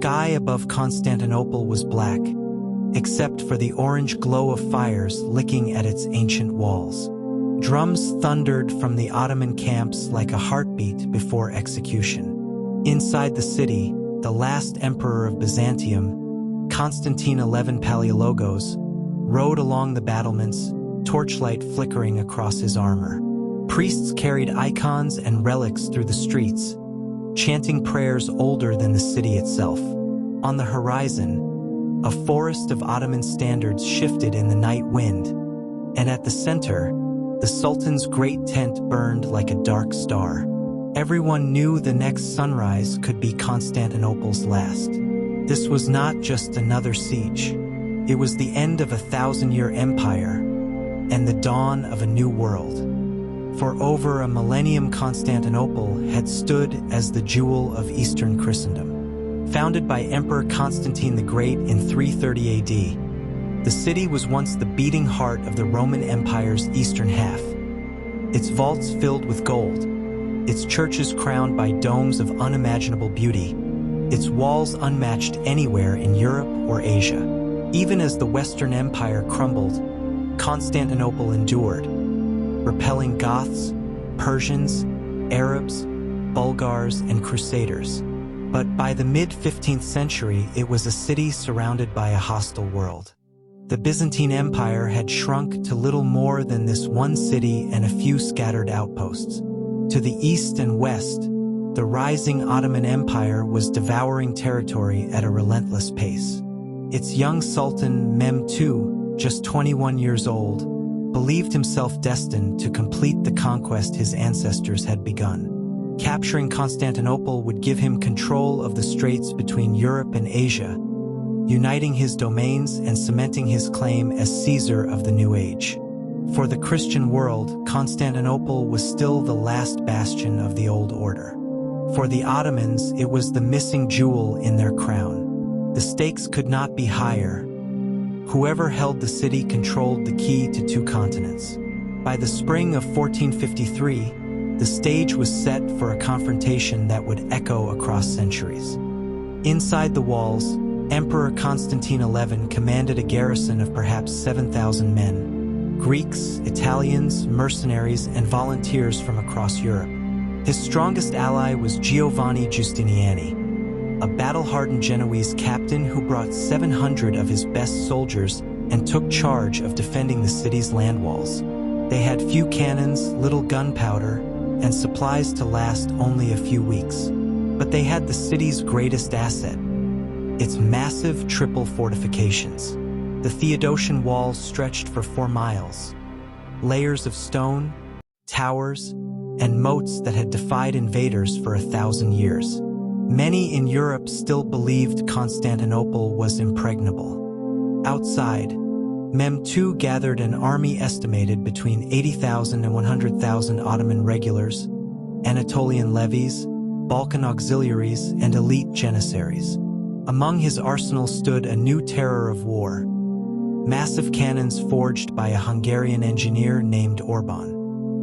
sky above Constantinople was black, except for the orange glow of fires licking at its ancient walls. Drums thundered from the Ottoman camps like a heartbeat before execution. Inside the city, the last emperor of Byzantium, Constantine XI Palaiologos, rode along the battlements, torchlight flickering across his armor. Priests carried icons and relics through the streets, chanting prayers older than the city itself. On the horizon, a forest of Ottoman standards shifted in the night wind, and at the center, the Sultan's great tent burned like a dark star. Everyone knew the next sunrise could be Constantinople's last. This was not just another siege. It was the end of a 1,000-year empire and the dawn of a new world. For over a millennium, Constantinople had stood as the jewel of Eastern Christendom. Founded by Emperor Constantine the Great in 330 AD, the city was once the beating heart of the Roman Empire's eastern half. Its vaults filled with gold, its churches crowned by domes of unimaginable beauty, its walls unmatched anywhere in Europe or Asia. Even as the Western Empire crumbled, Constantinople endured, repelling Goths, Persians, Arabs, Bulgars, and Crusaders. But by the mid-15th century, it was a city surrounded by a hostile world. The Byzantine Empire had shrunk to little more than this one city and a few scattered outposts. To the east and west, the rising Ottoman Empire was devouring territory at a relentless pace. Its young Sultan Mehmed II, just 21 years old, believed himself destined to complete the conquest his ancestors had begun. Capturing Constantinople would give him control of the straits between Europe and Asia, uniting his domains and cementing his claim as Caesar of the New Age. For the Christian world, Constantinople was still the last bastion of the old order. For the Ottomans, it was the missing jewel in their crown. The stakes could not be higher. Whoever held the city controlled the key to two continents. By the spring of 1453, the stage was set for a confrontation that would echo across centuries. Inside the walls, Emperor Constantine XI commanded a garrison of perhaps 7,000 men. Greeks, Italians, mercenaries, and volunteers from across Europe. His strongest ally was Giovanni Giustiniani, a battle-hardened Genoese captain who brought 700 of his best soldiers and took charge of defending the city's land walls. They had few cannons, little gunpowder, and supplies to last only a few weeks. But they had the city's greatest asset, its massive triple fortifications. The Theodosian walls stretched for 4 miles, layers of stone, towers, and moats that had defied invaders for 1,000 years. Many in Europe still believed Constantinople was impregnable. Outside, Mehmed II gathered an army estimated between 80,000 and 100,000 Ottoman regulars, Anatolian levies, Balkan auxiliaries, and elite janissaries. Among his arsenal stood a new terror of war, massive cannons forged by a Hungarian engineer named Orban.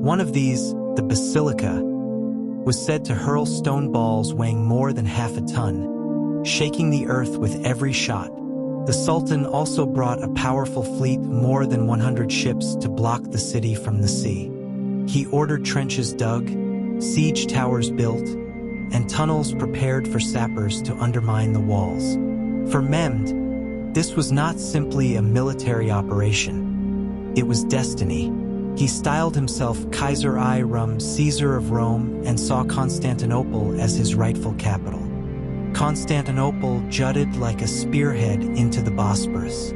One of these, the Basilica, was said to hurl stone balls weighing more than half a ton, shaking the earth with every shot. The Sultan also brought a powerful fleet, more than 100 ships, to block the city from the sea. He ordered trenches dug, siege towers built, and tunnels prepared for sappers to undermine the walls. For Mehmed, this was not simply a military operation. It was destiny. He styled himself Kaiser I Rum, Caesar of Rome, and saw Constantinople as his rightful capital. Constantinople jutted like a spearhead into the Bosporus.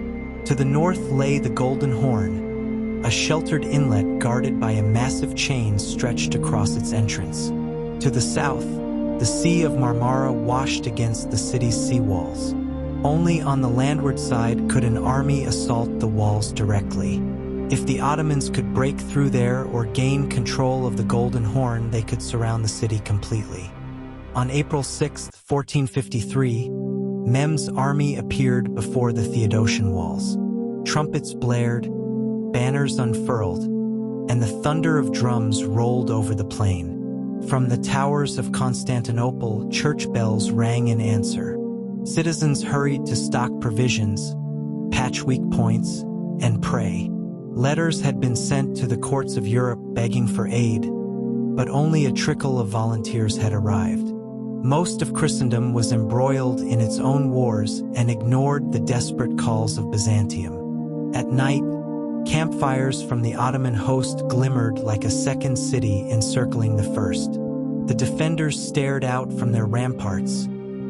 To the north lay the Golden Horn, a sheltered inlet guarded by a massive chain stretched across its entrance. To the south, the Sea of Marmara washed against the city's seawalls. Only on the landward side could an army assault the walls directly. If the Ottomans could break through there or gain control of the Golden Horn, they could surround the city completely. On April 6, 1453, Mehmed's army appeared before the Theodosian walls. Trumpets blared, banners unfurled, and the thunder of drums rolled over the plain. From the towers of Constantinople, church bells rang in answer. Citizens hurried to stock provisions, patch weak points, and pray. Letters had been sent to the courts of Europe begging for aid, but only a trickle of volunteers had arrived. Most of Christendom was embroiled in its own wars and ignored the desperate calls of Byzantium. At night, campfires from the Ottoman host glimmered like a second city encircling the first. The defenders stared out from their ramparts,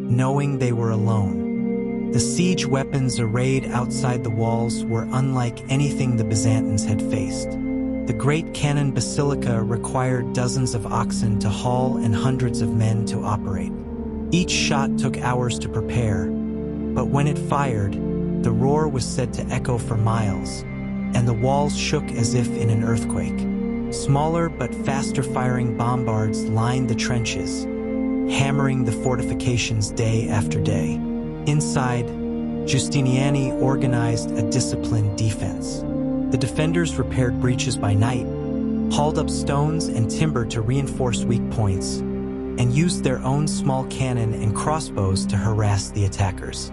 knowing they were alone. The siege weapons arrayed outside the walls were unlike anything the Byzantines had faced. The great cannon basilica required dozens of oxen to haul and hundreds of men to operate. Each shot took hours to prepare, but when it fired, the roar was said to echo for miles, and the walls shook as if in an earthquake. Smaller but faster-firing bombards lined the trenches, hammering the fortifications day after day. Inside, Giustiniani organized a disciplined defense. The defenders repaired breaches by night, hauled up stones and timber to reinforce weak points, and used their own small cannon and crossbows to harass the attackers.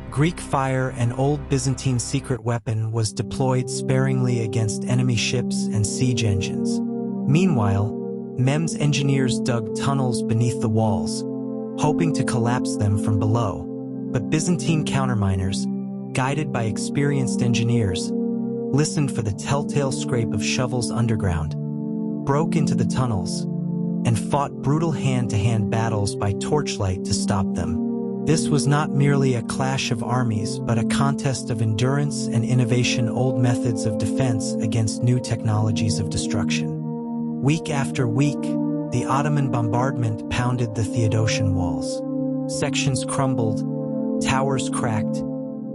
Greek fire, an old Byzantine secret weapon, was deployed sparingly against enemy ships and siege engines. Meanwhile, Mehmed's engineers dug tunnels beneath the walls, hoping to collapse them from below. But Byzantine counterminers, guided by experienced engineers, listened for the telltale scrape of shovels underground, broke into the tunnels, and fought brutal hand-to-hand battles by torchlight to stop them. This was not merely a clash of armies, but a contest of endurance and innovation, old methods of defense against new technologies of destruction. Week after week, the Ottoman bombardment pounded the Theodosian walls. Sections crumbled, towers cracked,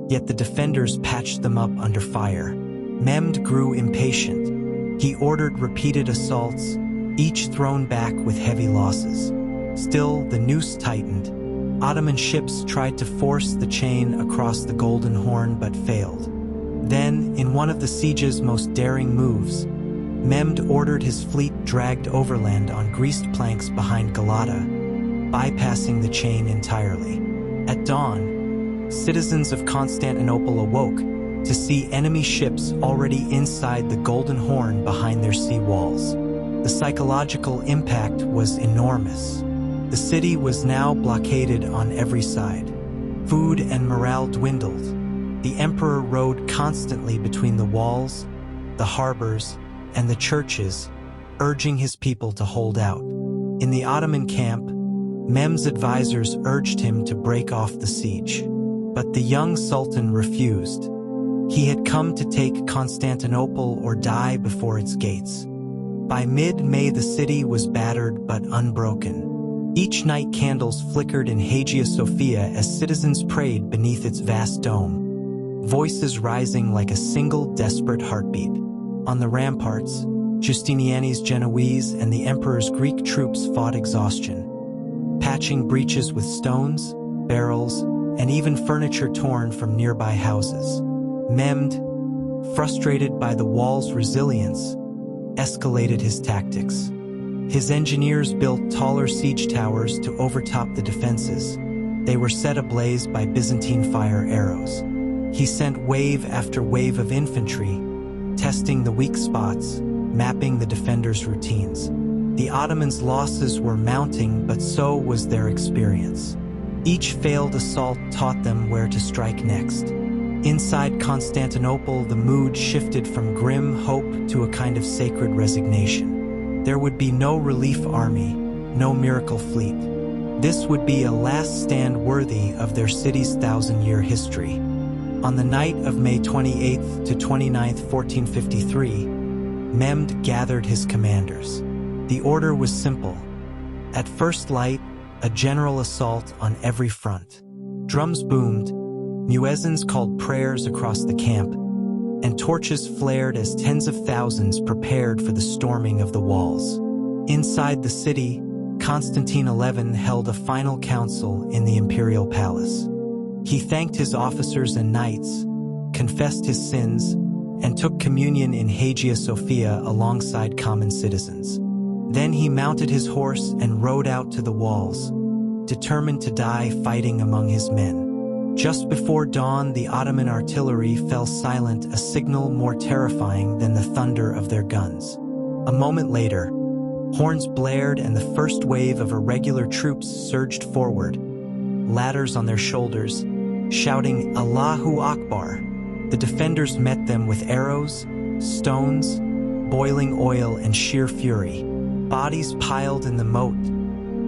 yet the defenders patched them up under fire. Mehmed grew impatient. He ordered repeated assaults, each thrown back with heavy losses. Still, the noose tightened. Ottoman ships tried to force the chain across the Golden Horn but failed. Then, in one of the siege's most daring moves, Mehmed ordered his fleet dragged overland on greased planks behind Galata, bypassing the chain entirely. At dawn, citizens of Constantinople awoke to see enemy ships already inside the Golden Horn behind their sea walls. The psychological impact was enormous. The city was now blockaded on every side. Food and morale dwindled. The emperor rode constantly between the walls, the harbors, and the churches, urging his people to hold out. In the Ottoman camp, Mehmed's advisors urged him to break off the siege. But the young sultan refused. He had come to take Constantinople or die before its gates. By mid-May, the city was battered but unbroken. Each night candles flickered in Hagia Sophia as citizens prayed beneath its vast dome, voices rising like a single desperate heartbeat. On the ramparts, Giustiniani's Genoese and the emperor's Greek troops fought exhaustion, patching breaches with stones, barrels, and even furniture torn from nearby houses. Mehmed, frustrated by the wall's resilience, escalated his tactics. His engineers built taller siege towers to overtop the defenses. They were set ablaze by Byzantine fire arrows. He sent wave after wave of infantry, testing the weak spots, mapping the defenders' routines. The Ottomans' losses were mounting, but so was their experience. Each failed assault taught them where to strike next. Inside Constantinople, the mood shifted from grim hope to a kind of sacred resignation. There would be no relief army, no miracle fleet. This would be a last stand worthy of their city's 1,000-year history. On the night of May 28th to 29th, 1453, Mehmed gathered his commanders. The order was simple. At first light, a general assault on every front. Drums boomed, muezzins called prayers across the camp, and torches flared as tens of thousands prepared for the storming of the walls. Inside the city, Constantine XI held a final council in the imperial palace. He thanked his officers and knights, confessed his sins, and took communion in Hagia Sophia alongside common citizens. Then he mounted his horse and rode out to the walls, determined to die fighting among his men. Just before dawn, the Ottoman artillery fell silent, a signal more terrifying than the thunder of their guns. A moment later, horns blared and the first wave of irregular troops surged forward, ladders on their shoulders, shouting Allahu Akbar. The defenders met them with arrows, stones, boiling oil, and sheer fury. Bodies piled in the moat,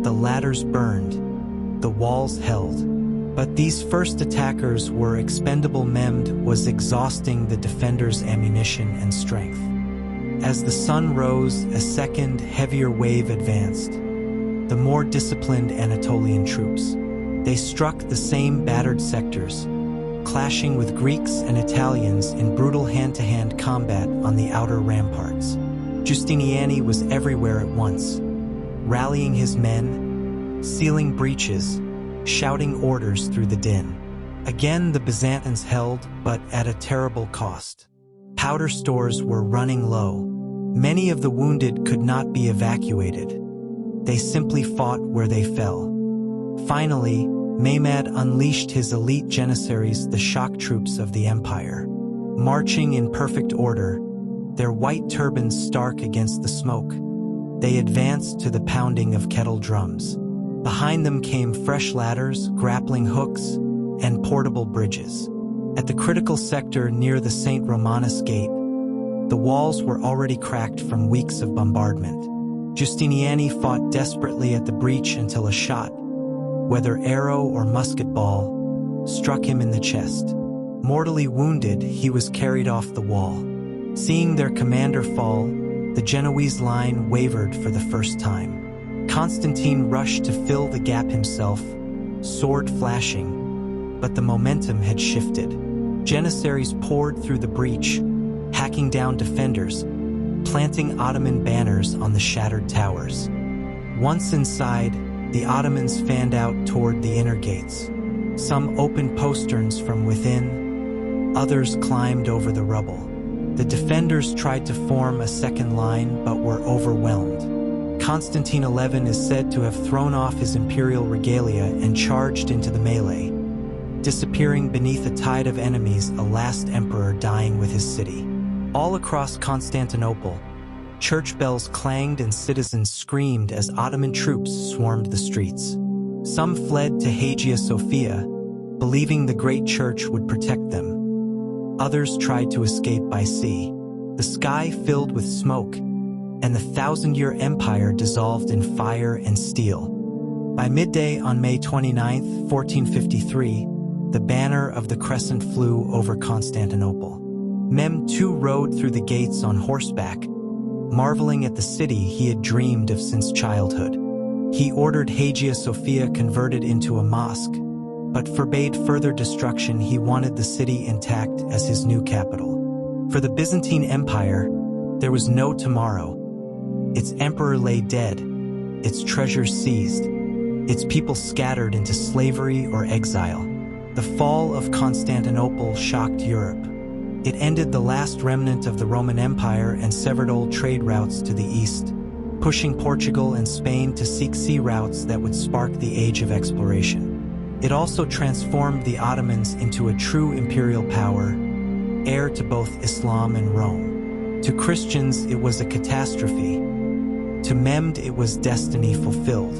the ladders burned, the walls held. But these first attackers were expendable. Mehmed was exhausting the defenders' ammunition and strength. As the sun rose, a second, heavier wave advanced, the more disciplined Anatolian troops. They struck the same battered sectors, clashing with Greeks and Italians in brutal hand-to-hand combat on the outer ramparts. Giustiniani was everywhere at once, rallying his men, sealing breaches, shouting orders through the din. Again, the Byzantines held, but at a terrible cost. Powder stores were running low. Many of the wounded could not be evacuated. They simply fought where they fell. Finally, Mehmed unleashed his elite janissaries, the shock troops of the empire. Marching in perfect order, their white turbans stark against the smoke, they advanced to the pounding of kettle drums. Behind them came fresh ladders, grappling hooks, and portable bridges. At the critical sector near the St. Romanus Gate, the walls were already cracked from weeks of bombardment. Giustiniani fought desperately at the breach until a shot, whether arrow or musket ball, struck him in the chest. Mortally wounded, he was carried off the wall. Seeing their commander fall, the Genoese line wavered for the first time. Constantine rushed to fill the gap himself, sword flashing, but the momentum had shifted. Janissaries poured through the breach, hacking down defenders, planting Ottoman banners on the shattered towers. Once inside, the Ottomans fanned out toward the inner gates. Some opened posterns from within, others climbed over the rubble. The defenders tried to form a second line but were overwhelmed. Constantine XI is said to have thrown off his imperial regalia and charged into the melee, disappearing beneath a tide of enemies, a last emperor dying with his city. All across Constantinople, church bells clanged and citizens screamed as Ottoman troops swarmed the streets. Some fled to Hagia Sophia, believing the great church would protect them. Others tried to escape by sea. The sky filled with smoke, and the thousand-year empire dissolved in fire and steel. By midday on May 29, 1453, the banner of the crescent flew over Constantinople. Mehmed II rode through the gates on horseback, marveling at the city he had dreamed of since childhood. He ordered Hagia Sophia converted into a mosque, but forbade further destruction. He wanted the city intact as his new capital. For the Byzantine Empire, there was no tomorrow. Its emperor lay dead, its treasures seized, its people scattered into slavery or exile. The fall of Constantinople shocked Europe. It ended the last remnant of the Roman Empire and severed old trade routes to the east, pushing Portugal and Spain to seek sea routes that would spark the age of exploration. It also transformed the Ottomans into a true imperial power, heir to both Islam and Rome. To Christians, it was a catastrophe. To Mehmed, it was destiny fulfilled.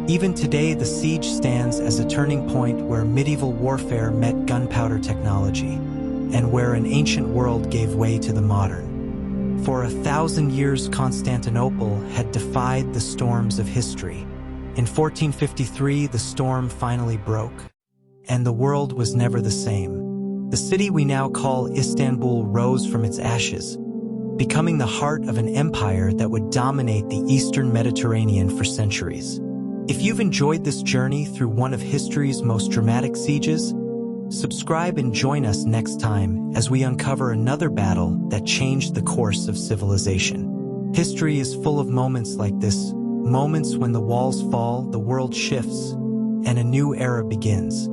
Even today, the siege stands as a turning point where medieval warfare met gunpowder technology, and where an ancient world gave way to the modern. For 1,000 years, Constantinople had defied the storms of history. In 1453, the storm finally broke, and the world was never the same. The city we now call Istanbul rose from its ashes, becoming the heart of an empire that would dominate the Eastern Mediterranean for centuries. If you've enjoyed this journey through one of history's most dramatic sieges, subscribe and join us next time as we uncover another battle that changed the course of civilization. History is full of moments like this, moments when the walls fall, the world shifts, and a new era begins.